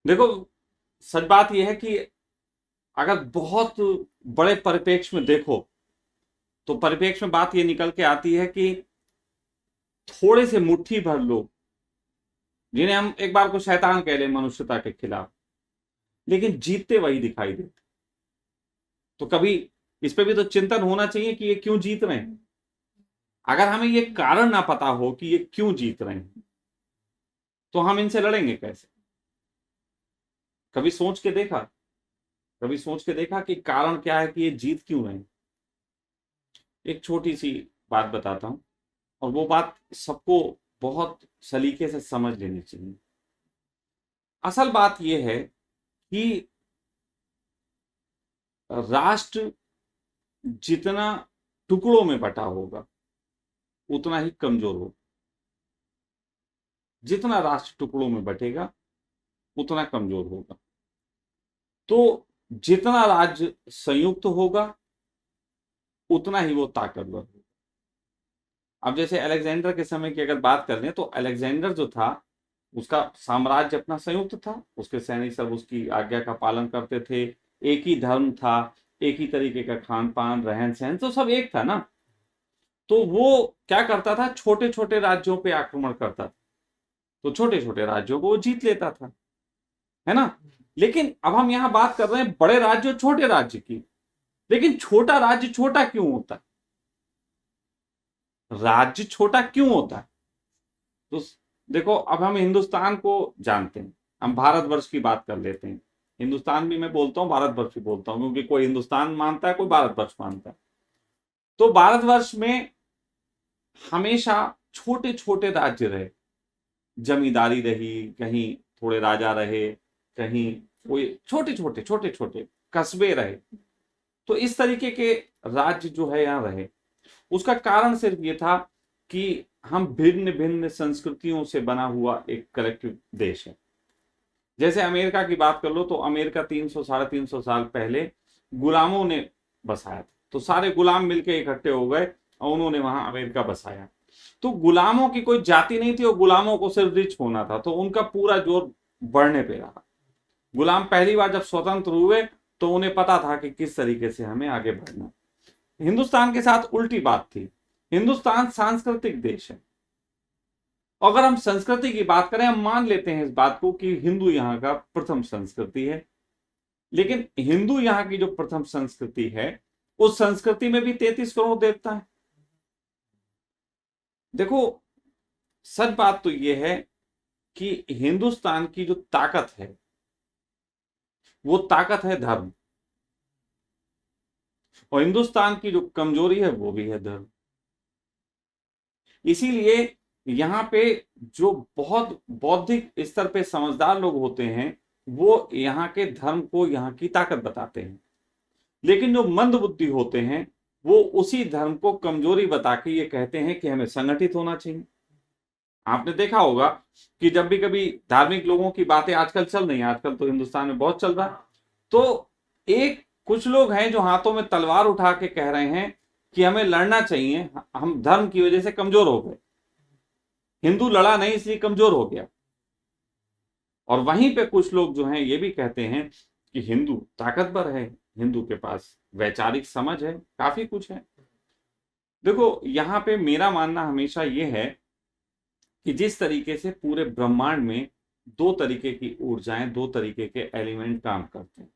देखो, सच बात यह है कि अगर बहुत बड़े परिप्रेक्ष्य में देखो तो परिप्रेक्ष्य में बात ये निकल के आती है कि थोड़े से मुट्ठी भर लोग, जिन्हें हम एक बार को शैतान कह लें मनुष्यता के खिलाफ, लेकिन जीतते वही दिखाई देते। तो कभी इस पे भी तो चिंतन होना चाहिए कि ये क्यों जीत रहे हैं। अगर हमें ये कारण ना पता हो कि ये क्यों जीत रहे हैं तो हम इनसे लड़ेंगे कैसे? कभी सोच के देखा? कभी सोच के देखा कि कारण क्या है कि ये जीत क्यों रहे हैं? एक छोटी सी बात बताता हूं, और वो बात सबको बहुत सलीके से समझ लेनी चाहिए। असल बात यह है कि राष्ट्र जितना टुकड़ों में बटा होगा उतना ही कमजोर होगा। जितना राष्ट्र टुकड़ों में बटेगा उतना कमजोर होगा। तो जितना राज्य संयुक्त होगा उतना ही वो ताकतवर होगा। अब जैसे अलेक्जेंडर के समय की अगर बात कर लें तो अलेक्जेंडर जो था उसका साम्राज्य अपना संयुक्त था, उसके सैनिक सब उसकी आज्ञा का पालन करते थे, एक ही धर्म था, एक ही तरीके का खान पान रहन सहन तो सब एक था ना। तो वो क्या करता था, छोटे छोटे राज्यों पे आक्रमण करता था, तो छोटे छोटे राज्यों को वो जीत लेता था, है ना। लेकिन अब हम यहां बात कर रहे हैं बड़े राज्य और छोटे राज्य की। लेकिन छोटा राज्य छोटा क्यों होता है? राज्य छोटा क्यों होता है? तो देखो, अब हम हिंदुस्तान को जानते हैं, हम भारतवर्ष की बात कर लेते हैं। हिंदुस्तान भी मैं बोलता हूँ, भारतवर्ष भी बोलता हूँ, क्योंकि कोई हिंदुस्तान मानता है, कोई भारतवर्ष मानता है। तो भारतवर्ष में हमेशा छोटे छोटे राज्य रहे, जमींदारी रही, कहीं थोड़े राजा रहे, कहीं कोई छोटे छोटे कस्बे रहे। तो इस तरीके के राज्य जो है यहाँ रहे। उसका कारण सिर्फ ये था कि हम भिन्न भिन्न संस्कृतियों से बना हुआ एक कलेक्टिव देश है। जैसे अमेरिका की बात कर लो तो अमेरिका 300 साढ़े 300 साल पहले गुलामों ने बसाया था। तो सारे गुलाम मिलके इकट्ठे हो गए और उन्होंने वहां अमेरिका बसाया। तो गुलामों की कोई जाति नहीं थी और गुलामों को सिर्फ रिच होना था, तो उनका पूरा जोर बढ़ने पे रहा। गुलाम पहली बार जब स्वतंत्र हुए तो उन्हें पता था कि किस तरीके से हमें आगे बढ़ना। हिंदुस्तान के साथ उल्टी बात थी। हिंदुस्तान सांस्कृतिक देश है। अगर हम संस्कृति की बात करें, हम मान लेते हैं इस बात को कि हिंदू यहाँ का प्रथम संस्कृति है। लेकिन हिंदू यहाँ की जो प्रथम संस्कृति है, उस संस्कृति में भी 33 करोड़ देवता है। देखो, सच बात तो यह है कि हिंदुस्तान की जो ताकत है वो ताकत है धर्म, और हिंदुस्तान की जो कमजोरी है वो भी है धर्म। इसीलिए यहाँ पे जो बहुत बौद्धिक स्तर पे समझदार लोग होते हैं वो यहाँ के धर्म को यहाँ की ताकत बताते हैं। लेकिन जो मंद बुद्धि होते हैं वो उसी धर्म को कमजोरी बता के ये कहते हैं कि हमें संगठित होना चाहिए। आपने देखा होगा कि जब भी कभी धार्मिक लोगों की बातें आजकल चल रही हैं, आजकल तो हिंदुस्तान में बहुत चल रहा है, तो एक कुछ लोग हैं जो हाथों में तलवार उठा के कह रहे हैं कि हमें लड़ना चाहिए, हम धर्म की वजह से कमजोर हो गए, हिंदू लड़ा नहीं इसलिए कमजोर हो गया। और वहीं पे कुछ लोग जो हैं ये भी कहते हैं कि हिंदू ताकतवर है, हिंदू के पास वैचारिक समझ है, काफी कुछ है। देखो, यहाँ पे मेरा मानना हमेशा ये है कि जिस तरीके से पूरे ब्रह्मांड में दो तरीके की ऊर्जाएं, दो तरीके के एलिमेंट काम करते हैं,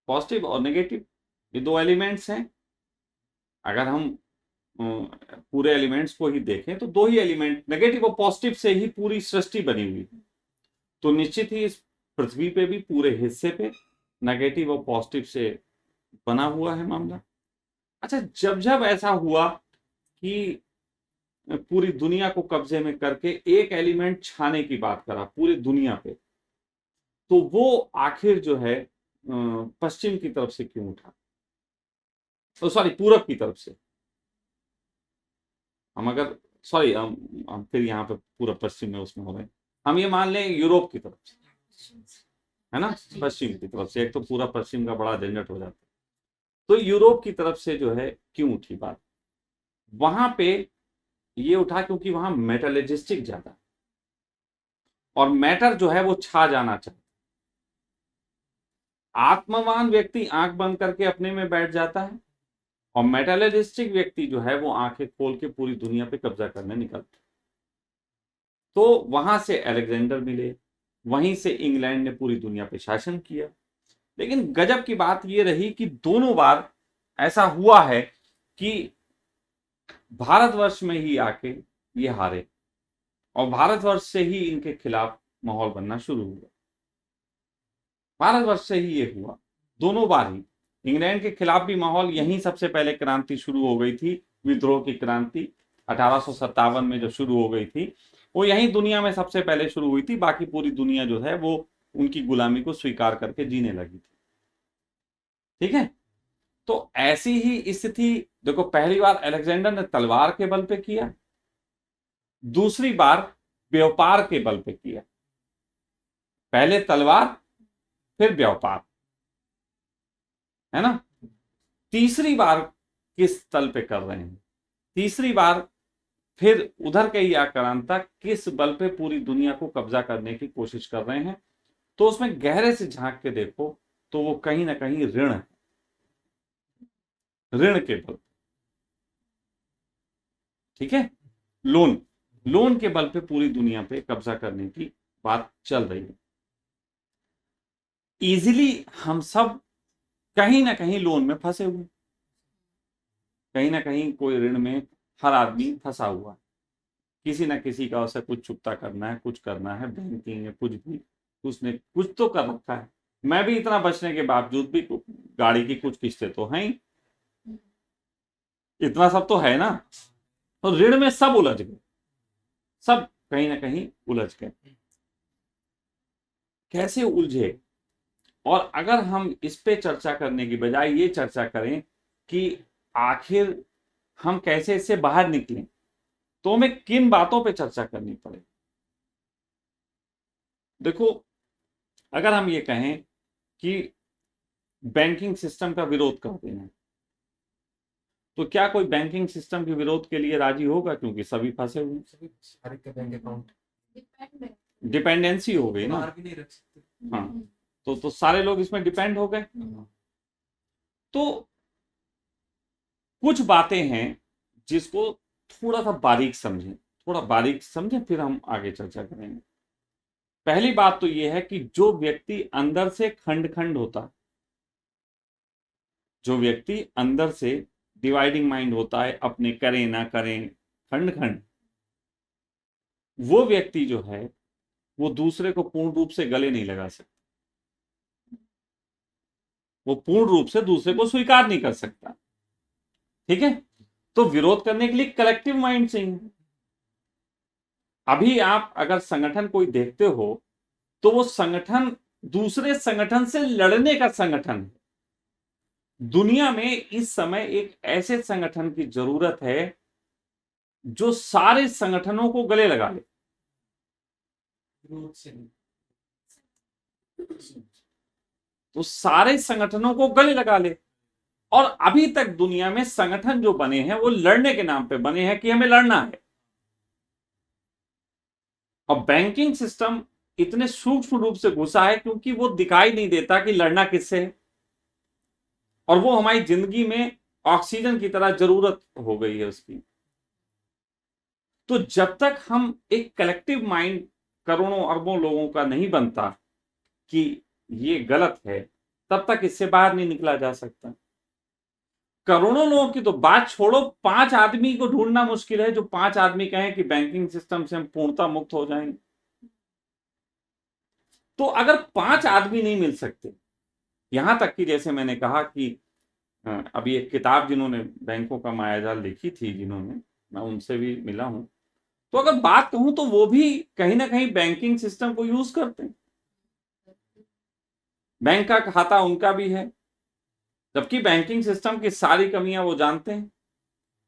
पॉजिटिव और नेगेटिव, ये दो एलिमेंट्स हैं। अगर हम पूरे एलिमेंट्स को ही देखें तो दो ही एलिमेंट, नेगेटिव और पॉजिटिव, से ही पूरी सृष्टि बनी हुई है। तो निश्चित ही इस पृथ्वी पे भी पूरे हिस्से पे नेगेटिव और पॉजिटिव से बना हुआ है मामला। अच्छा, जब जब ऐसा हुआ कि पूरी दुनिया को कब्जे में करके एक एलिमेंट छाने की बात करा पूरी दुनिया पे, तो वो आखिर जो है पश्चिम की तरफ से क्यों उठा, तो सॉरी पूरब की तरफ से। हम अगर सॉरी हम फिर यहाँ पे पूरा पश्चिम में उसमें हो रहे हैं, हम ये मान लें यूरोप की तरफ से, है ना, पश्चिम की तरफ से। एक तो पूरा पश्चिम का बड़ा झंझट हो जाता है, तो यूरोप की तरफ से जो है क्यों उठी बात, वहां पे ये उठा क्योंकि वहां मेटलर्जिस्टिक ज्यादा, और मैटर जो है वो छा जाना चाहिए। आत्मवान व्यक्ति आंख बंद करके अपने में बैठ जाता है, और मेटलरिस्टिक व्यक्ति जो है वो आंखें खोल के पूरी दुनिया पे कब्जा करने निकलता है। तो वहां से अलेक्जेंडर मिले, वहीं से इंग्लैंड ने पूरी दुनिया पे शासन किया। लेकिन गजब की बात यह रही कि दोनों बार ऐसा हुआ है कि भारतवर्ष में ही आके ये हारे, और भारतवर्ष से ही इनके खिलाफ माहौल बनना शुरू हुआ। भारतवर्ष से ही ये हुआ दोनों बार ही। इंग्लैंड के खिलाफ भी माहौल यहीं सबसे पहले क्रांति शुरू हो गई थी, विद्रोह की क्रांति 1857 में जो शुरू हो गई थी, वो यहीं दुनिया में सबसे पहले शुरू हुई थी। बाकी पूरी दुनिया जो है वो उनकी गुलामी को स्वीकार करके जीने लगी थी। ठीक है, तो ऐसी ही स्थिति देखो, पहली बार अलेक्जेंडर ने तलवार के बल पे किया, दूसरी बार व्यापार के बल पे किया। पहले तलवार, फिर व्यापार, है ना। तीसरी बार किस तल पे कर रहे हैं, तीसरी बार फिर उधर के ही आक्रांता किस बल पे पूरी दुनिया को कब्जा करने की कोशिश कर रहे हैं। तो उसमें गहरे से झांक के देखो तो वो कहीं ना कहीं ऋण है, ऋण के बल। ठीक है, लोन, लोन के बल पे पूरी दुनिया पे कब्जा करने की बात चल रही है। इजीली हम सब कहीं ना कहीं लोन में फंसे हुए, कहीं ना कहीं कोई ऋण में हर आदमी फंसा हुआ है। किसी ना किसी का उसे कुछ चुकता करना है, कुछ करना है, बैंकिंग है, कुछ भी उसने कुछ तो कर रखा है। मैं भी इतना बचने के बावजूद भी गाड़ी की कुछ किस्तें तो हैं ही, इतना सब तो है ना। तो ऋण में सब उलझ गए, सब कहीं ना कहीं उलझ गए। कैसे उलझे, और अगर हम इस पे चर्चा करने की बजाय ये चर्चा करें कि आखिर हम कैसे इससे बाहर निकलें, तो हमें किन बातों पे चर्चा करनी पड़े। देखो, अगर हम ये कहें कि बैंकिंग सिस्टम का विरोध करते हैं, तो क्या कोई बैंकिंग सिस्टम के विरोध के लिए राजी होगा, क्योंकि सभी फंसे हुए, हर एक का बैंक अकाउंट डिपेंडेंसी हो गई ना। बाहर भी नहीं रख सकते। हाँ, तो सारे लोग इसमें डिपेंड हो गए। तो कुछ बातें हैं जिसको थोड़ा सा बारीक समझें, थोड़ा बारीक समझें, फिर हम आगे चर्चा करेंगे। पहली बात तो यह है कि जो व्यक्ति अंदर से खंड खंड होता है, जो व्यक्ति अंदर से डिवाइडिंग माइंड होता है, अपने करें ना करें, खंड खंड, वो व्यक्ति जो है वो दूसरे को पूर्ण रूप से गले नहीं लगा सकता, वो पूर्ण रूप से दूसरे को स्वीकार नहीं कर सकता। ठीक है, तो विरोध करने के लिए कलेक्टिव माइंड चाहिए। अभी आप अगर संगठन कोई देखते हो तो वो संगठन दूसरे संगठन से लड़ने का संगठन है। दुनिया में इस समय एक ऐसे संगठन की जरूरत है जो सारे संगठनों को गले लगा ले। तो सारे संगठनों को गले लगा ले। और अभी तक दुनिया में संगठन जो बने हैं वो लड़ने के नाम पे बने हैं कि हमें लड़ना है। और बैंकिंग सिस्टम इतने सूक्ष्म रूप से घुसा है क्योंकि वो दिखाई नहीं देता कि लड़ना किससे है, और वो हमारी जिंदगी में ऑक्सीजन की तरह जरूरत हो गई है उसकी। तो जब तक हम एक कलेक्टिव माइंड करोड़ों अरबों लोगों का नहीं बनता कि ये गलत है, तब तक इससे बाहर नहीं निकला जा सकता। करोड़ों लोगों की तो बात छोड़ो, 5 आदमी को ढूंढना मुश्किल है जो 5 आदमी कहें कि बैंकिंग सिस्टम से हम पूर्णतः मुक्त हो जाएंगे। तो अगर 5 आदमी नहीं मिल सकते, यहां तक कि जैसे मैंने कहा कि अभी एक किताब जिन्होंने बैंकों का मायाजाल लिखी थी, जिन्होंने, मैं उनसे भी मिला हूं, तो अगर बात कहूं तो वो भी कहीं ना कहीं बैंकिंग सिस्टम को यूज करते हैं। बैंक का खाता उनका भी है, जबकि बैंकिंग सिस्टम की सारी कमियां वो जानते हैं।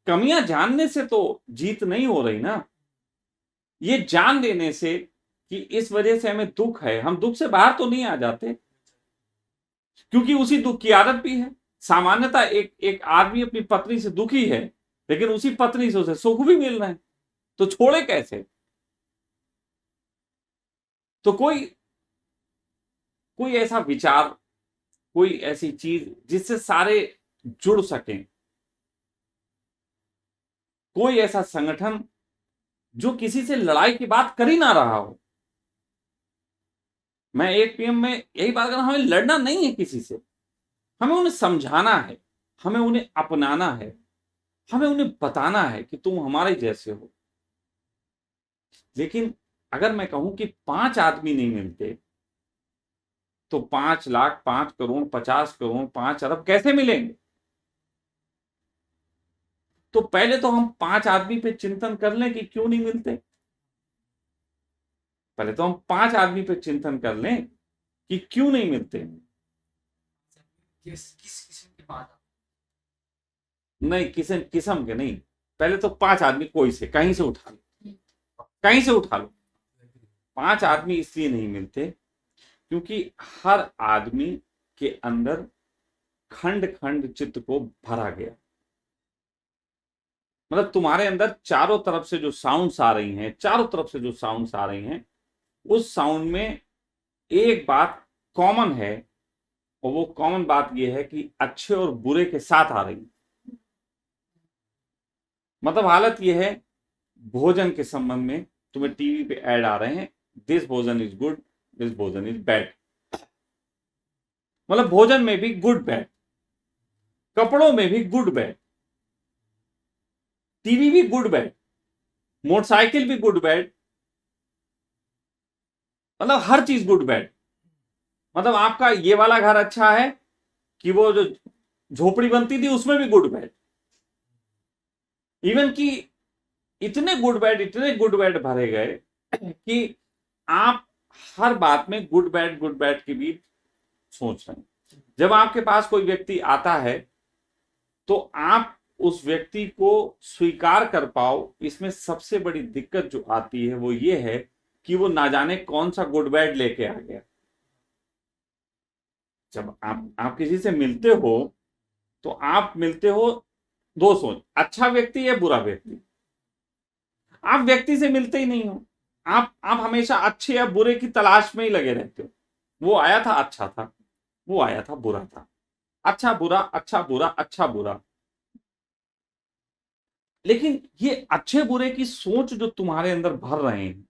कमियां जानने से तो जीत नहीं हो रही ना, ये जान लेने से कि इस वजह से हमें दुख है, हम दुख से बाहर तो नहीं आ जाते, क्योंकि उसी दुख की आदत भी है। सामान्यतः एक आदमी अपनी पत्नी से दुखी है, लेकिन उसी पत्नी से उसे सुख भी मिल रहे हैं, तो छोड़े कैसे। तो कोई ऐसा विचार कोई ऐसी चीज जिससे सारे जुड़ सकें, कोई ऐसा संगठन जो किसी से लड़ाई की बात कर ही ना रहा हो। मैं एक पीएम में यही बात कर रहा हूं, हमें लड़ना नहीं है किसी से, हमें उन्हें समझाना है, हमें उन्हें अपनाना है, हमें उन्हें बताना है कि तुम हमारे जैसे हो। लेकिन अगर मैं कहूं कि 5 आदमी नहीं मिलते तो 5 लाख, 5 करोड़, 50 करोड़, 5 अरब कैसे मिलेंगे? तो पहले तो हम 5 आदमी पे चिंतन कर लें कि क्यों नहीं मिलते। पहले तो हम 5 आदमी पे चिंतन कर लें कि क्यों नहीं मिलते। किस किस किस्म की बात नहीं, किस्म के नहीं, पहले तो 5 आदमी कोई से कहीं से उठा लो, कहीं से उठा लो। 5 आदमी इसलिए नहीं मिलते क्योंकि हर आदमी के अंदर खंड खंड चित्त को भरा गया। मतलब तुम्हारे अंदर चारों तरफ से जो साउंड्स आ रही हैं, चारों तरफ से जो साउंड्स आ रही हैं, उस साउंड में एक बात कॉमन है, और वो कॉमन बात ये है कि अच्छे और बुरे के साथ आ रही है। मतलब हालत ये है, भोजन के संबंध में तुम्हें टीवी पे ऐड आ रहे हैं, दिस भोजन इज गुड, दिस भोजन इज बैड। मतलब भोजन में भी गुड बैड, कपड़ों में भी गुड बैड, टीवी भी गुड बैड, मोटरसाइकिल भी गुड बैड, मतलब हर चीज गुड बैड। मतलब आपका ये वाला घर अच्छा है कि वो जो झोपड़ी बनती थी उसमें भी गुड बैड। इवन कि इतने गुड बैड भरे गए कि आप हर बात में गुड बैड के बीच सोच रहे हैं। जब आपके पास कोई व्यक्ति आता है तो आप उस व्यक्ति को स्वीकार कर पाओ, इसमें सबसे बड़ी दिक्कत जो आती है वो ये है कि वो ना जाने कौन सा गुड बैड लेके आ गया। जब आप किसी से मिलते हो तो आप मिलते हो दो सोच, अच्छा व्यक्ति या बुरा व्यक्ति। आप व्यक्ति से मिलते ही नहीं हो, आप हमेशा अच्छे या बुरे की तलाश में ही लगे रहते हो। वो आया था अच्छा था, वो आया था बुरा था, अच्छा बुरा, अच्छा बुरा, अच्छा बुरा। लेकिन ये अच्छे बुरे की सोच जो तुम्हारे अंदर भर रहे हैं,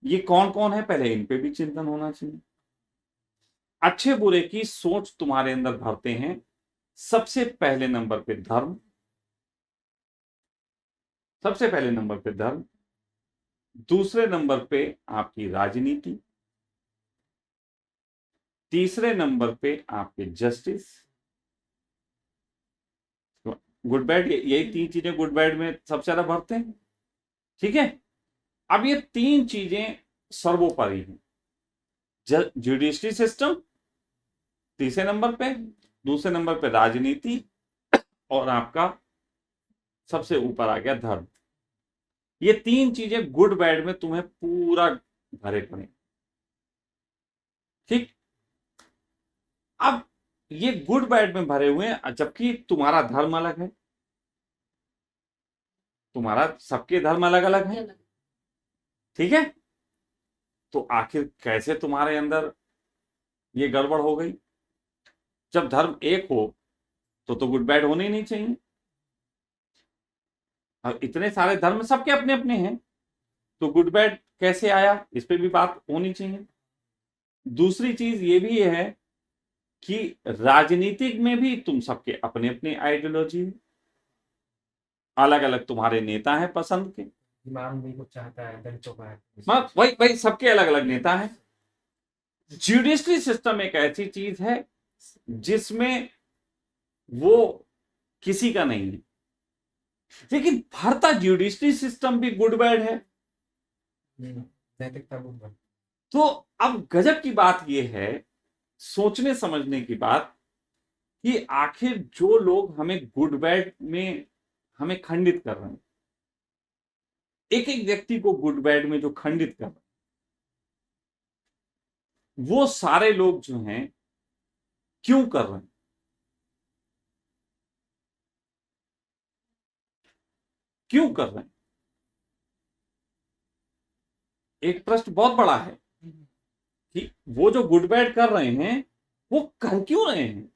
ये कौन कौन है, पहले इन पे भी चिंतन होना चाहिए। अच्छे बुरे की सोच तुम्हारे अंदर भरते हैं सबसे पहले नंबर पे धर्म, सबसे पहले नंबर पे धर्म, दूसरे नंबर पे आपकी राजनीति, तीसरे नंबर पे आपके जस्टिस, गुड बैड, यही 3 चीजें गुड बैड में सबसे ज्यादा भरते हैं। ठीक है, अब ये 3 चीजें सर्वोपरि हैं। जुडिशरी सिस्टम तीसरे नंबर पे, दूसरे नंबर पे राजनीति, और आपका सबसे ऊपर आ गया धर्म। ये 3 चीजें गुड बैड में तुम्हें पूरा भरे पड़े। ठीक, अब ये गुड बैड में भरे हुए हैं, जबकि तुम्हारा धर्म अलग है, तुम्हारा सबके धर्म अलग अलग है। ठीक है, तो आखिर कैसे तुम्हारे अंदर ये गड़बड़ हो गई? जब धर्म एक हो तो गुड बैड होने ही नहीं चाहिए। अब इतने सारे धर्म सबके अपने अपने हैं, तो गुड बैड कैसे आया, इस पे भी बात होनी चाहिए। दूसरी चीज ये भी है कि राजनीतिक में भी तुम सबके अपने अपने आइडियोलॉजी है, अलग अलग तुम्हारे नेता हैं पसंद के। इमाम भी कुछ चाहता है, दलितों का है। वही वही सबके अलग अलग नेता हैं। जुडिशरी सिस्टम एक ऐसी चीज है जिसमें वो किसी का नहीं है, लेकिन भरता जुडिशरी सिस्टम भी गुड बैड है। नैतिकता गुड बैड। तो अब गजब की बात यह है, सोचने समझने की बात, कि आखिर जो लोग हमें गुड बैड में हमें खंडित कर रहे हैं, एक एक व्यक्ति को गुड बैड में जो खंडित कर रहे हैं, वो सारे लोग जो हैं क्यों कर रहे हैं? क्यों कर रहे हैं? एक ट्रस्ट बहुत बड़ा है कि वो जो गुड बैड कर रहे हैं वो कर क्यों रहे हैं?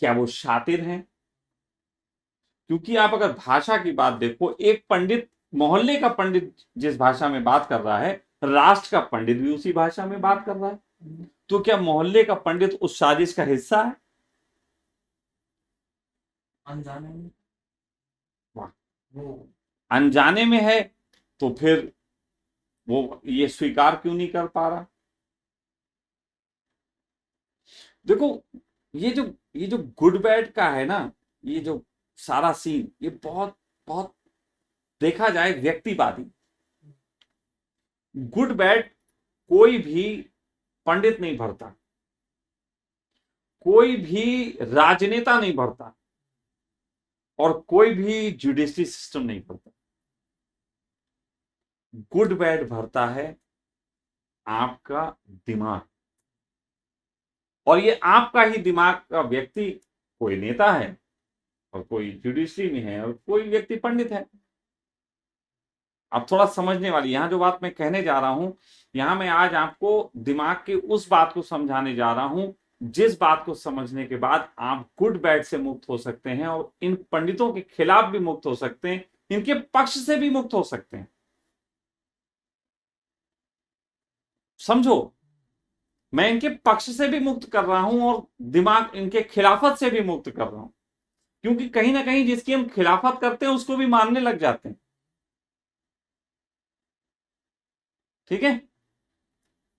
क्या वो शातिर हैं? क्योंकि आप अगर भाषा की बात देखो, एक पंडित, मोहल्ले का पंडित जिस भाषा में बात कर रहा है, राष्ट्र का पंडित भी उसी भाषा में बात कर रहा है। तो क्या मोहल्ले का पंडित उस साजिश का हिस्सा है? अनजाने में वाह। वो अनजाने में है, तो फिर वो ये स्वीकार क्यों नहीं कर पा रहा? देखो, ये जो गुड बैड का है ना, ये जो सारा सीन, ये बहुत बहुत देखा जाए व्यक्तिवादी। गुड बैड कोई भी पंडित नहीं भरता, कोई भी राजनेता नहीं भरता, और कोई भी जुडिशरी सिस्टम नहीं भरता। गुड बैड भरता है आपका दिमाग, और ये आपका ही दिमाग का व्यक्ति कोई नेता है, और कोई जुडिशरी में है, और कोई व्यक्ति पंडित है। अब थोड़ा समझने वाली, यहां जो बात मैं कहने जा रहा हूं, यहां मैं आज आपको दिमाग की उस बात को समझाने जा रहा हूं जिस बात को समझने के बाद आप गुड बैड से मुक्त हो सकते हैं, और इन पंडितों के खिलाफ भी मुक्त हो सकते हैं, इनके पक्ष से भी मुक्त हो सकते हैं। समझो, मैं इनके पक्ष से भी मुक्त कर रहा हूं, और दिमाग इनके खिलाफत से भी मुक्त कर रहा हूं, क्योंकि कहीं ना कहीं जिसकी हम खिलाफत करते हैं उसको भी मानने लग जाते हैं। ठीक है?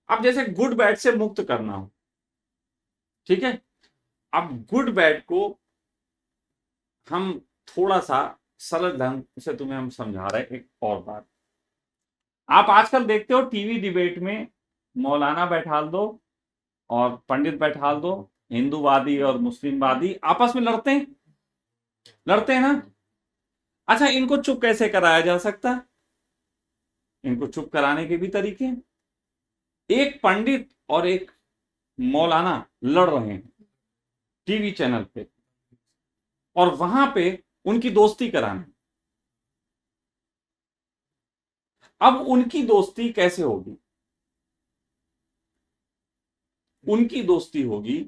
अब जैसे गुड बैड से मुक्त करना हो, ठीक है, अब गुड बैड को हम थोड़ा सा सरल ढंग से तुम्हें हम समझा रहे हैं। एक और बात, आप आजकल देखते हो टीवी डिबेट में मौलाना बैठाल दो और पंडित बैठाल दो, हिंदूवादी और मुस्लिमवादी आपस में लड़ते हैं ना। अच्छा, इनको चुप कैसे कराया जा सकता है? इनको चुप कराने के भी तरीके हैं। एक पंडित और एक मौलाना लड़ रहे हैं टीवी चैनल पे, और वहां पे उनकी दोस्ती कराना। अब उनकी दोस्ती कैसे होगी? उनकी दोस्ती होगी,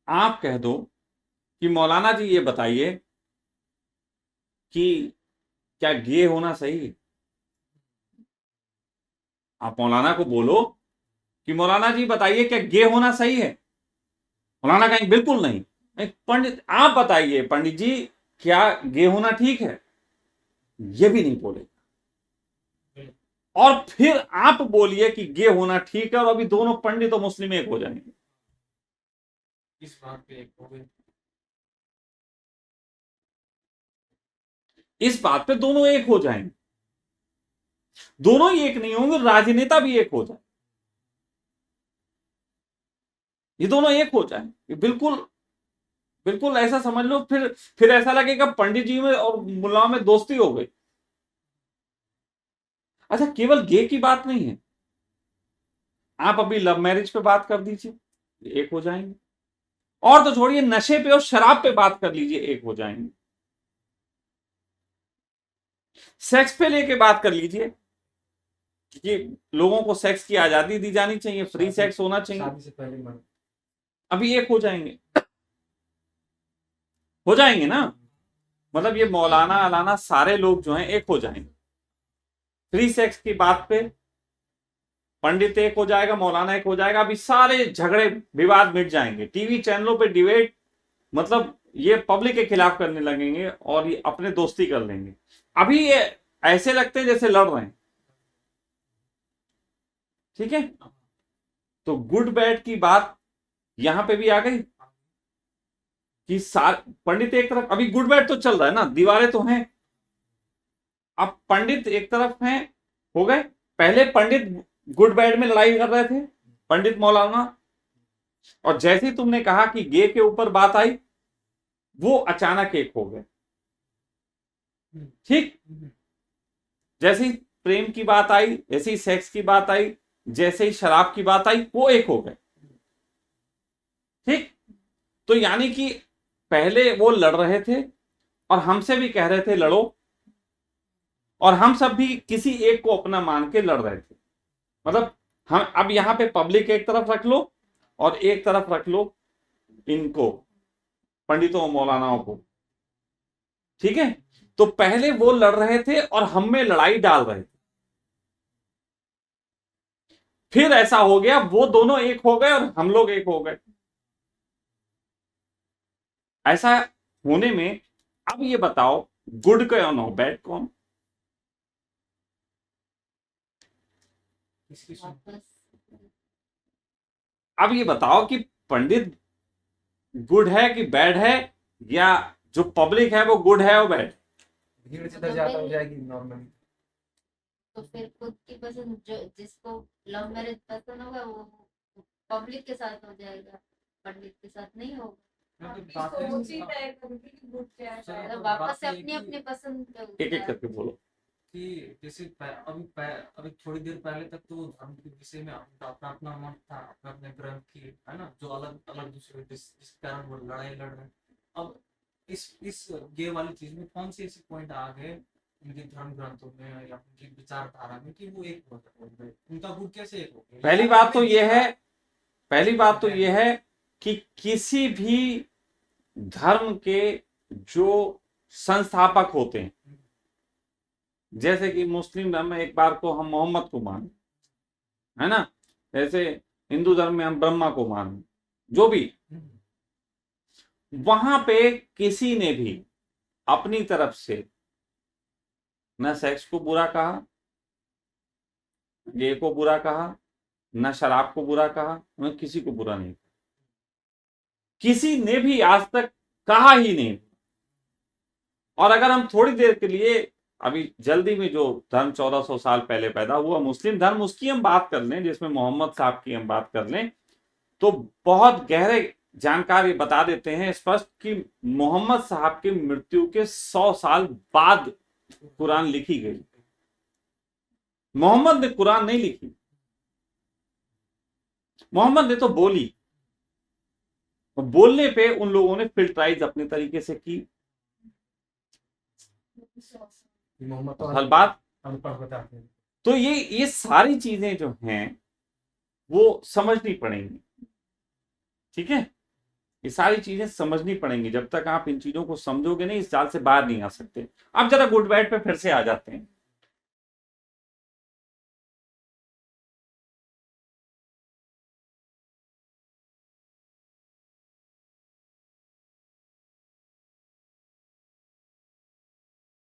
आप कह दो कि मौलाना जी ये बताइए कि क्या गे होना सही है? आप मौलाना को बोलो कि मौलाना जी बताइए क्या गे होना सही है? मौलाना कहेंगे बिल्कुल नहीं। पंडित, आप बताइए पंडित जी क्या गे होना ठीक है? ये भी नहीं बोले। और फिर आप बोलिए कि गे होना ठीक है, और अभी दोनों पंडित और मुस्लिम एक हो जाएंगे। इस बात पे एक हो गए। इस बात पे दोनों एक हो जाएंगे। दोनों ही एक नहीं होंगे, राजनेता भी एक हो जाए, ये दोनों एक हो जाए, बिल्कुल बिल्कुल ऐसा समझ लो। फिर ऐसा लगेगा पंडित जी में और मुल्ला में दोस्ती हो गई। अच्छा, केवल गे की बात नहीं है, आप अभी लव मैरिज पे बात कर दीजिए, एक हो जाएंगे। और तो छोड़िए, नशे पे और शराब पे बात कर लीजिए, एक हो जाएंगे। सेक्स पे लेके बात कर लीजिए कि लोगों को सेक्स की आजादी दी जानी चाहिए, फ्री सेक्स होना चाहिए, शादी से पहले मर अभी एक हो जाएंगे ना। मतलब ये मौलाना अलाना सारे लोग जो हैं एक हो जाएंगे। फ्री सेक्स की बात पे पंडित एक हो जाएगा, मौलाना एक हो जाएगा, अभी सारे झगड़े विवाद मिट जाएंगे। टीवी चैनलों पे डिबेट, मतलब ये पब्लिक के खिलाफ करने लगेंगे और ये अपने दोस्ती कर लेंगे। अभी ये ऐसे लगते हैं जैसे लड़ रहे हैं। ठीक है, तो गुड बैड की बात यहां पे भी आ गई कि पंडित एक तरफ, अभी गुड बैड तो चल रहा है ना, दीवारें तो हैं। अब पंडित एक तरफ हैं, हो गए। पहले पंडित गुड बैड में लड़ाई कर रहे थे, पंडित मौलाना, और जैसे ही तुमने कहा कि गे के ऊपर बात आई, वो अचानक एक हो गए। ठीक, जैसे ही प्रेम की बात आई, जैसे ही सेक्स की बात आई, जैसे ही शराब की बात आई, वो एक हो गए। ठीक, तो यानी कि पहले वो लड़ रहे थे और हमसे भी कह रहे थे लड़ो, और हम सब भी किसी एक को अपना मान के लड़ रहे थे। मतलब हम अब यहां पे पब्लिक एक तरफ रख लो और एक तरफ रख लो इनको, पंडितों और मौलानाओं को। ठीक है, तो पहले वो लड़ रहे थे और हम में लड़ाई डाल रहे थे, फिर ऐसा हो गया वो दोनों एक हो गए और हम लोग एक हो गए। ऐसा होने में अब ये बताओ गुड कौन हो, बैड कौन? किसकी सुन अब ये बताओ कि पंडित गुड है कि बैड है, या जो पब्लिक है वो गुड है और बैड? भीड़ जिधर ज्यादा हो जाएगी नॉर्मली। तो फिर खुद की पसंद, जो जिसको लव मैरिज पसंद होगा वो पब्लिक के साथ हो जाएगा, पंडित के साथ नहीं होगा। मतलब वापस से अपनी अपनी पसंद पे एक एक करके बोलो। कि जैसे अभी थोड़ी देर पहले तक तो धर्म के विषय में अपना अपना मत था, अपने अपने ग्रंथ की, है ना, जो अलग अलग दूसरे जिस कारण वो लड़ाई लड़ रहे हैं। अब इस ये वाली चीज में कौन से ऐसे पॉइंट आ गए उनके धर्म ग्रंथों में या उनकी विचारधारा में कि वो एक हो गए, उनका गुट कैसे एक हो गया? पहली बात तो ये है कि किसी भी धर्म के जो संस्थापक होते हैं, जैसे कि मुस्लिम धर्म में एक बार को हम मोहम्मद को माने, है ना, जैसे हिंदू धर्म में हम ब्रह्मा को माने, जो भी, वहां पे किसी ने भी अपनी तरफ से न सेक्स को बुरा कहा, गे को बुरा कहा, न शराब को बुरा कहा, न किसी को बुरा नहीं, किसी ने भी आज तक कहा ही नहीं। और अगर हम थोड़ी देर के लिए अभी जल्दी में जो धर्म 1400 साल पहले पैदा हुआ मुस्लिम धर्म, उसकी हम बात कर लें, जिसमें मोहम्मद साहब की हम बात कर लें, तो बहुत गहरे जानकार ये बता देते हैं स्पष्ट कि मोहम्मद साहब की मृत्यु के 100 साल बाद कुरान लिखी गई। मोहम्मद ने कुरान नहीं लिखी, मोहम्मद ने तो बोली, बोलने पे उन लोगों ने फिल्टराइज अपने तरीके से की। मोहम्मद तो हर बात अनपढ़ बताते हैं। तो ये सारी चीजें जो हैं वो समझनी पड़ेंगी। ठीक है, ये सारी चीजें समझनी पड़ेंगी। जब तक आप इन चीजों को समझोगे नहीं, इस जाल से बाहर नहीं आ सकते। अब जरा गुड बैड पे फिर से आ जाते हैं।